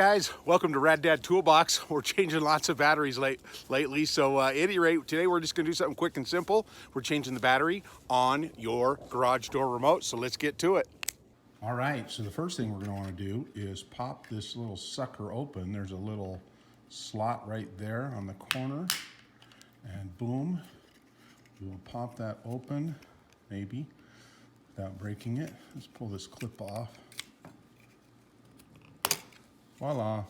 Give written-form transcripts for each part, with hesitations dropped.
Guys, welcome to Rad Dad Toolbox. We're changing lots of batteries lately, so at any rate, today we're just going to do something quick and simple. We're changing the battery on your garage door remote, so let's get to it. All right, so the first thing we're going to want to do is pop this little sucker open. There's a little slot right there on the corner, and boom, we'll pop that open, maybe, without breaking it. Let's pull this clip off. Voila.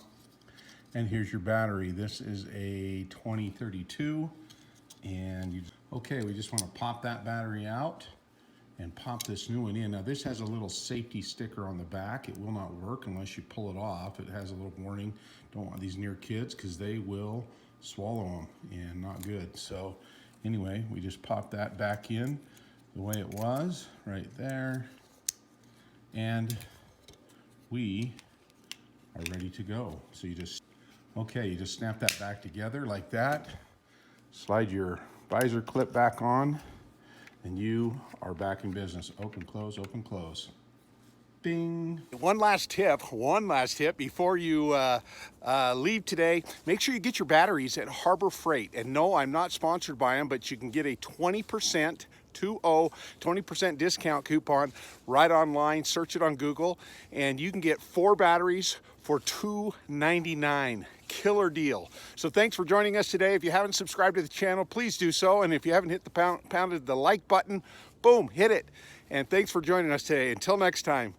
And here's your battery. This is a 2032. And okay, we just want to pop that battery out and pop this new one in. Now this has a little safety sticker on the back. It will not work unless you pull it off. It has a little warning. Don't want these near kids because they will swallow them and not good. So anyway, we just pop that back in the way it was right there. And we are ready to go. So you just snap that back together like that, slide your visor clip back on, and you are back in business. Open, close. Bing. One last tip before you leave today. Make sure you get your batteries at Harbor Freight. And no, I'm not sponsored by them, but you can get a 20% 20% discount coupon right online. Search it on Google, and you can get 4 batteries for $2.99. Killer deal. So thanks for joining us today. If you haven't subscribed to the channel, please do so. And if you haven't hit the pounded the like button, boom, hit it. And thanks for joining us today. Until next time.